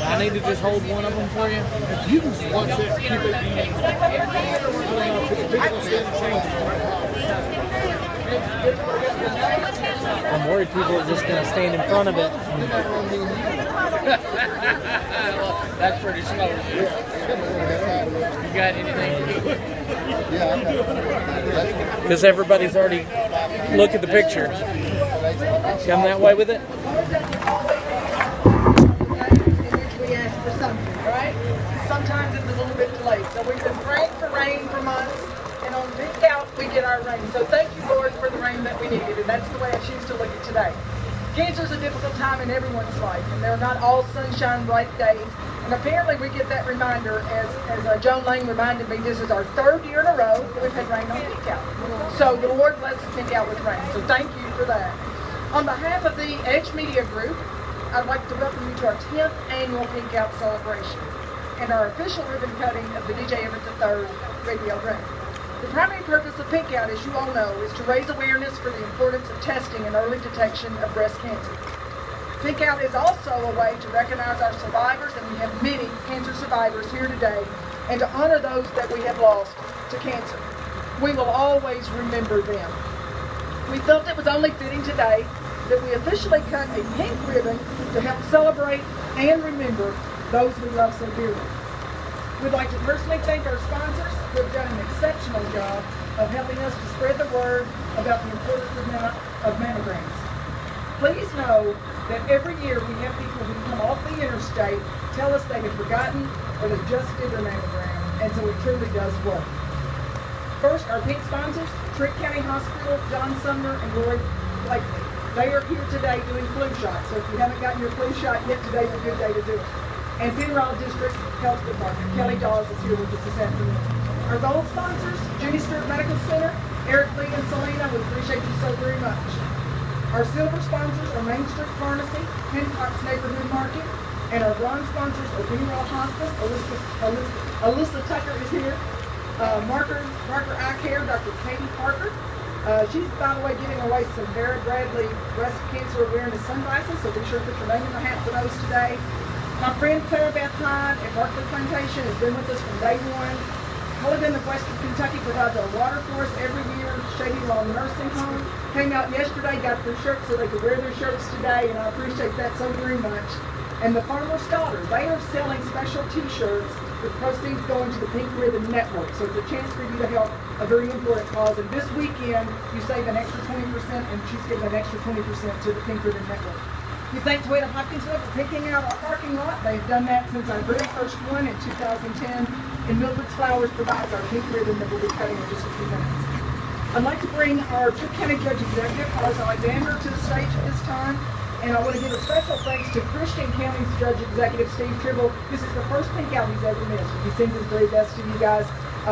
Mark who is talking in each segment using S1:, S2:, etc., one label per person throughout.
S1: I need to just hold one of them for you.
S2: If you just want it, keep it in.
S1: I'm worried people are just going to stand in front of it. That's pretty slow. You got anything to eat? Because everybody's already looked at the picture. Come that way with it?
S3: Right? Sometimes it's a little bit delayed. So we've been praying for rain for months, and on Big Out we get our rain. So thank you, Lord, for the rain that we needed, and that's the way I choose to look at today. Cancer is a difficult time in everyone's life, and they're not all sunshine, bright days. And apparently we get that reminder, as Joan Lane reminded me, this is our third year in a row that we've had rain on Big Out. So the Lord blesses Big Out with rain. So thank you for that. On behalf of the Edge Media Group, I'd like to welcome you to our 10th annual Pink Out celebration and our official ribbon cutting of the DJ Everett III radio ring. The primary purpose of Pink Out, as you all know, is to raise awareness for the importance of testing and early detection of breast cancer. Pink Out is also a way to recognize our survivors, and we have many cancer survivors here today, and to honor those that we have lost to cancer. We will always remember them. We felt it was only fitting today that we officially cut a pink ribbon to help celebrate and remember those we love so dearly. We'd like to personally thank our sponsors who have done an exceptional job of helping us to spread the word about the importance of mammograms. Please know that every year we have people who come off the interstate tell us they have forgotten or they just did their mammogram, and so it truly does work. First, our pink sponsors, Trent County Hospital, John Sumner, and Roy Blakely. They are here today doing flu shots, so if you haven't gotten your flu shot yet, today's a good day to do it. And Penrod District Health Department, Kelly Dawes is here with us this afternoon. Our gold sponsors, Judy Stewart Medical Center, Eric Lee and Selena, we appreciate you so very much. Our silver sponsors are Main Street Pharmacy, Hancock's Neighborhood Market, and our bronze sponsors are Penrod Hospice, Alyssa Tucker is here, Marker Eye Care, Dr. Katie Parker. She's, by the way, giving away some Vera Bradley breast cancer awareness sunglasses, so be sure to put your name in the hat for those today. My friend Clara Beth Hyde at Barclay Plantation has been with us from day one. Culligan of Western Kentucky provides our water for us every year. Shady Lawn Nursing Home came out yesterday, got their shirts so they could wear their shirts today, and I appreciate that so very much. And the Farmer's Daughter, they are selling special t-shirts with proceeds going to the Pink Ribbon Network. So it's a chance for you to help a very important cause. And this weekend, you save an extra 20%, and she's giving an extra 20% to the Pink Ribbon Network. We thank Toyota Hopkinsville for picking out our parking lot. They've done that since our very first one in 2010. And Mildred's Flowers provides our pink ribbon that we'll be cutting in just a few minutes. I'd like to bring our Cook County Judge Executive, Carlos Alexander, to the stage at this time. And I want to give a special thanks to Christian County's Judge Executive, Steve Tribble. This is the first Pink Out he's ever missed. He sends his very best to you guys.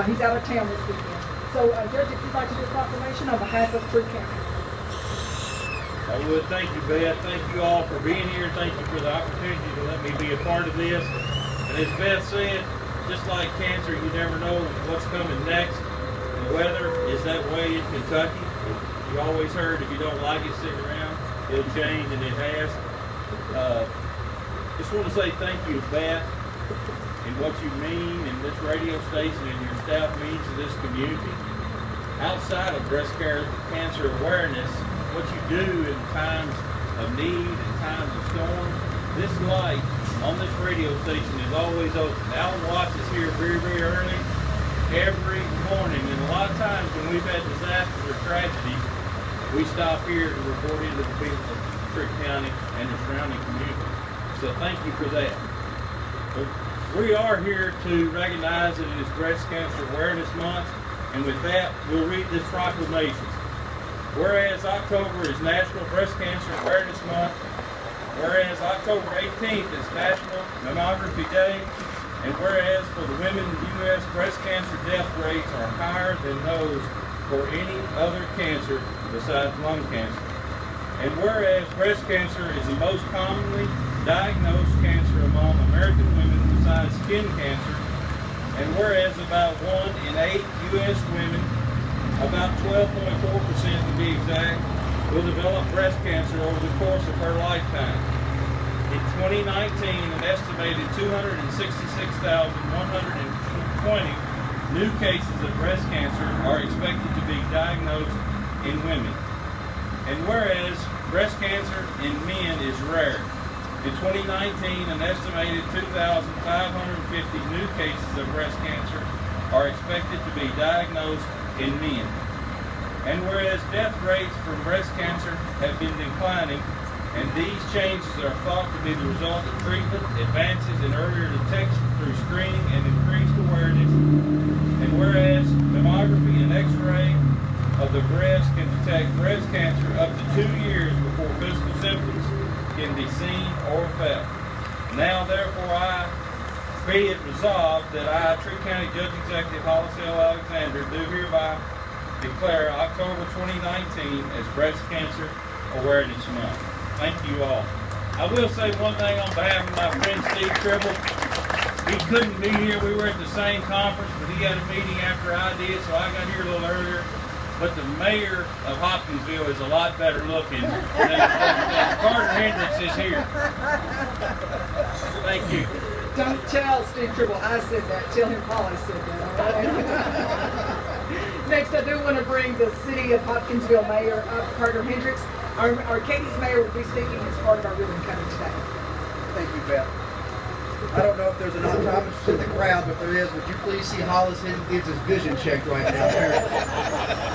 S3: He's out of town this weekend. So, Judge, if you'd like to do a proclamation on behalf of Cook County.
S4: I would. Thank you, Beth. Thank you all for being here. Thank you for the opportunity to let me be a part of this. And as Beth said, just like cancer, you never know what's coming next. The weather is that way in Kentucky. You always heard if you don't like it, stick around. It'll change, and it has. Just want to say thank you, Beth, and what you mean, and this radio station and your staff means to this community. Outside of breast cancer awareness, what you do in times of need and times of storm, this light on this radio station is always open. Alan Watts is here very, very early every morning, and a lot of times when we've had disasters or tragedies, we stop here to report into the people of Trick County and the surrounding community. So thank you for that. We are here to recognize that it is Breast Cancer Awareness Month, and with that, we'll read this proclamation. Whereas October is National Breast Cancer Awareness Month, whereas October 18th is National Mammography Day, and whereas for the women in the U.S., breast cancer death rates are higher than those for any other cancer besides lung cancer. And whereas breast cancer is the most commonly diagnosed cancer among American women besides skin cancer, and whereas about 1 in 8 U.S. women, about 12.4% to be exact, will develop breast cancer over the course of her lifetime. In 2019, an estimated 266,120 new cases of breast cancer are expected to be diagnosed in women. And whereas breast cancer in men is rare, in 2019, an estimated 2,550 new cases of breast cancer are expected to be diagnosed in men. And whereas death rates from breast cancer have been declining, and these changes are thought to be the result of treatment, advances in earlier detection through screening and increased awareness, and whereas mammography and x-ray of the breast can detect breast cancer up to 2 years before physical symptoms can be seen or felt. Now therefore be it resolved that I, Tree County Judge Executive Hollis L. Alexander, do hereby declare October 2019 as Breast Cancer Awareness Month. Thank you all. I will say one thing on behalf of my friend Steve Tribble. He couldn't be here. We were at the same conference, but he had a meeting after I did, so I got here a little earlier. But the mayor of Hopkinsville is a lot better looking than Carter Hendricks is here. Thank you.
S3: Don't tell Steve Tribble I said that. Tell him Paula said that. All right? Next, I do want to bring the City of Hopkinsville Mayor up, Carter Hendricks. Our Katie's mayor will be speaking as part of our ribbon cutting today.
S5: Thank you, Beth. I don't know if there's an optometrist in the crowd, but there is. Would you please see Hollis gets his vision checked right now?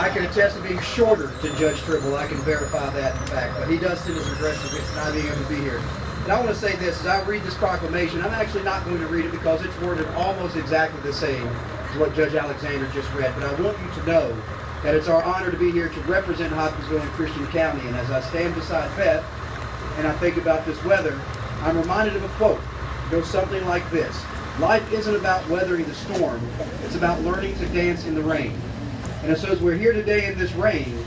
S5: I can attest to being shorter than Judge Tribble. I can verify that in fact. But he does send us regrets for not being able to be here. And I want to say this, as I read this proclamation, I'm actually not going to read it because it's worded almost exactly the same as what Judge Alexander just read. But I want you to know that it's our honor to be here to represent Hopkinsville and Christian County. And as I stand beside Beth and I think about this weather, I'm reminded of a quote. It goes something like this: life isn't about weathering the storm, it's about learning to dance in the rain. And so as we're here today in this rain,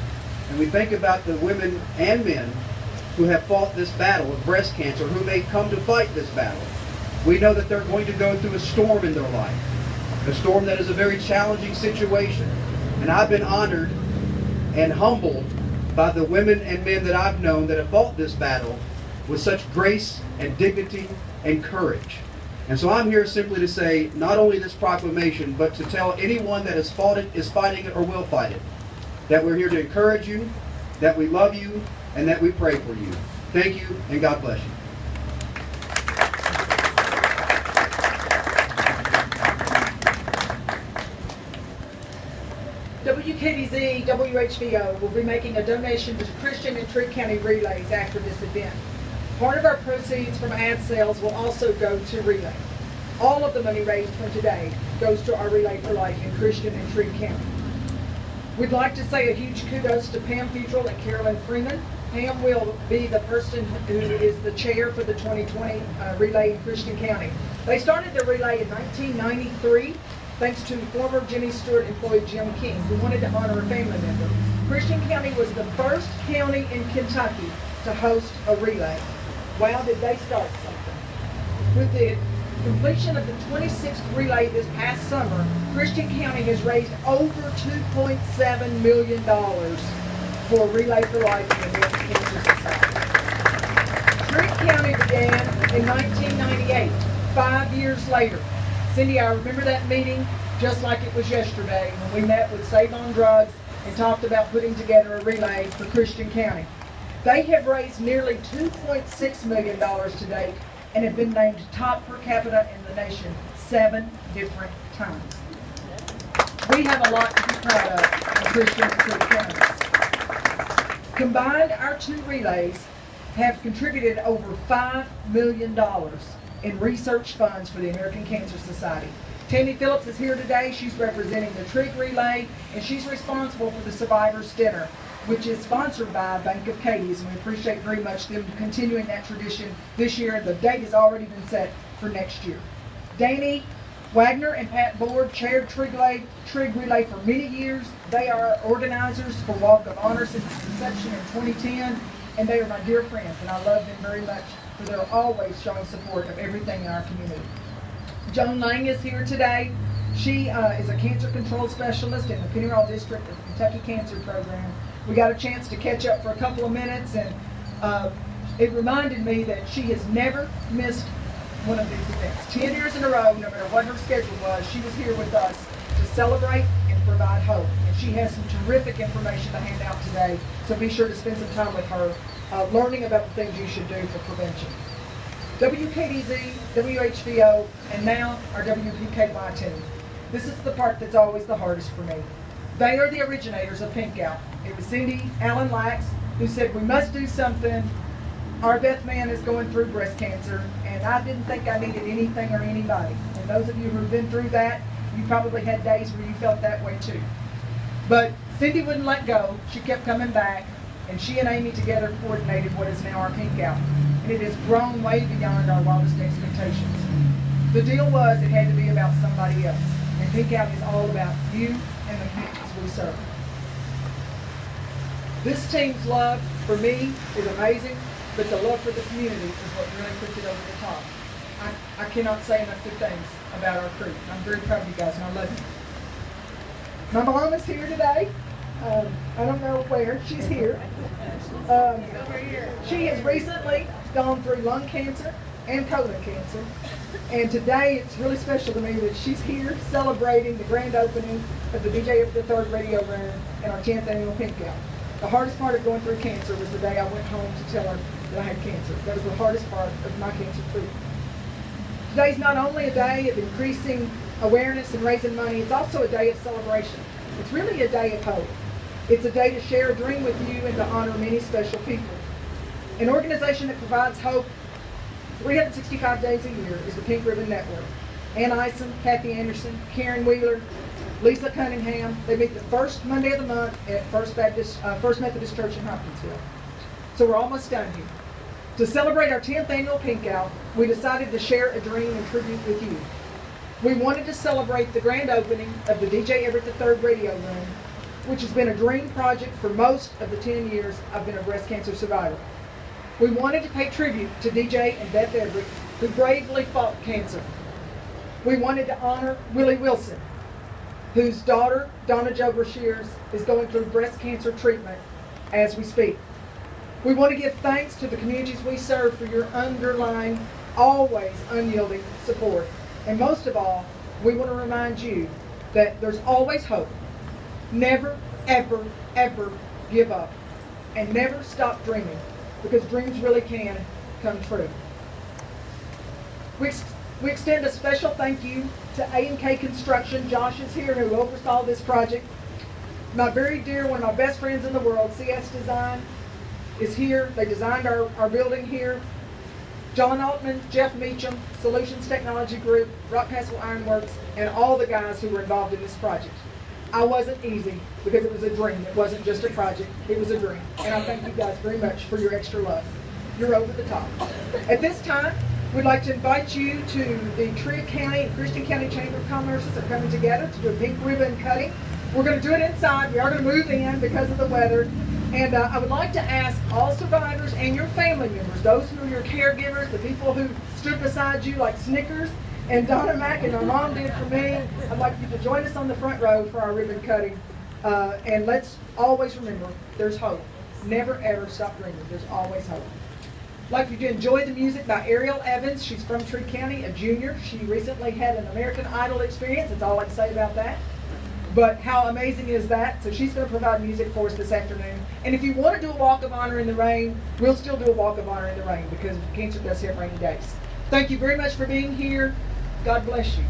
S5: and we think about the women and men who have fought this battle of breast cancer, who may come to fight this battle, we know that they're going to go through a storm in their life, a storm that is a very challenging situation. And I've been honored and humbled by the women and men that I've known that have fought this battle with such grace and dignity and courage. And so I'm here simply to say not only this proclamation, but to tell anyone that has fought it, is fighting it, or will fight it, that we're here to encourage you, that we love you, and that we pray for you. Thank you, and God bless you.
S3: WKDZ, WHVO will be making a donation to Christian and Tree County Relays after this event. Part of our proceeds from ad sales will also go to Relay. All of the money raised from today goes to our Relay for Life in Christian and Tree County. We'd like to say a huge kudos to Pam Futrell and Carolyn Freeman. Pam will be the person who is the chair for the 2020 Relay in Christian County. They started the Relay in 1993. Thanks to former Jimmy Stewart employee Jim King, who wanted to honor a family member. Christian County was the first county in Kentucky to host a relay. Wow, did they start something. With the completion of the 26th relay this past summer, Christian County has raised over $2.7 million for Relay for Life in the American Cancer Society. Tree County began in 1998, 5 years later. Cindy, I remember that meeting just like it was yesterday when we met with Save on Drugs and talked about putting together a relay for Christian County. They have raised nearly $2.6 million to date and have been named top per capita in the nation 7 different times. We have a lot to be proud of in Christian and Tree counties. Combined, our 2 relays have contributed over $5 million in research funds for the American Cancer Society. Tammy Phillips is here today. She's representing the Trig Relay, and she's responsible for the Survivors Dinner. which is sponsored by Bank of Katie's, and we appreciate very much them continuing that tradition this year. The date has already been set for next year. Danny Wagner and Pat Board chaired Trig Relay for many years. They are organizers for Walk of Honor since its inception in 2010, and they are my dear friends, and I love them very much for their always showing support of everything in our community. Joan Lang is here today. She is a cancer control specialist in the Pennyroyal District of the Kentucky Cancer Program. We got a chance to catch up for a couple of minutes, and it reminded me that she has never missed one of these events. 10 years in a row, no matter what her schedule was, she was here with us to celebrate and provide hope. And she has some terrific information to hand out today, so be sure to spend some time with her learning about the things you should do for prevention. WKDZ, WHVO, and now our WPKY team. This is the part that's always the hardest for me. They are the originators of Pink Out. It was Cindy Allen Lax who said, we must do something. Our Beth Man is going through breast cancer, and I didn't think I needed anything or anybody. And those of you who have been through that, you probably had days where you felt that way too. But Cindy wouldn't let go. She kept coming back, and she and Amy together coordinated what is now our Pink Out. And it has grown way beyond our wildest expectations. The deal was it had to be about somebody else. And Pink Out is all about you and the communities we serve. This team's love for me is amazing, but the love for the community is what really puts it over the top. I cannot say enough good things about our crew. I'm very proud of you guys, and I love you. My mom is here today. I don't know where. She's here. She has recently gone through lung cancer and colon cancer. And today it's really special to me that she's here celebrating the grand opening of the DJ Everett III Radio Room and our 10th annual Pink Out. The hardest part of going through cancer was the day I went home to tell her that I had cancer. That was the hardest part of my cancer treatment. Today's not only a day of increasing awareness and raising money, it's also a day of celebration. It's really a day of hope. It's a day to share a dream with you and to honor many special people. An organization that provides hope 365 days a year is the Pink Ribbon Network. Ann Ison, Kathy Anderson, Karen Wheeler, Lisa Cunningham. They meet the first Monday of the month at First Methodist Church in Hopkinsville. So we're almost done here. To celebrate our 10th annual Pink Out, we decided to share a dream and tribute with you. We wanted to celebrate the grand opening of the DJ Everett III Radio Room, which has been a dream project for most of the 10 years I've been a breast cancer survivor. We wanted to pay tribute to DJ and Beth Everett, who bravely fought cancer. We wanted to honor Willie Wilson, whose daughter, Donna Jo Brashears, is going through breast cancer treatment as we speak. We want to give thanks to the communities we serve for your underlying, always unyielding support. And most of all, we want to remind you that there's always hope. Never, ever, ever give up. And never stop dreaming, because dreams really can come true. We extend a special thank you to A&K Construction. Josh is here, who oversaw this project. My very dear, one of my best friends in the world, CS Design, is here. They designed our building here. John Altman, Jeff Meacham, Solutions Technology Group, Rockcastle Ironworks, and all the guys who were involved in this project. I wasn't easy because it was a dream. It wasn't just a project, it was a dream. And I thank you guys very much for your extra love. You're over the top. At this time, we'd like to invite you to the Trigg County and Christian County Chamber of Commerce are coming together to do a pink ribbon cutting. We're going to do it inside. We are going to move in because of the weather. And I would like to ask all survivors and your family members, those who are your caregivers, the people who stood beside you like Snickers and Donna Mack and my mom did for me, I'd like you to join us on the front row for our ribbon cutting. And let's always remember, there's hope. Never ever stop dreaming. There's always hope. I'd like you to enjoy the music by Ariel Evans. She's from Trigg County, a junior. She recently had an American Idol experience. That's all I can say about that. But how amazing is that? So she's going to provide music for us this afternoon. And if you want to do a walk of honor in the rain, we'll still do a walk of honor in the rain because cancer does have rainy days. Thank you very much for being here. God bless you.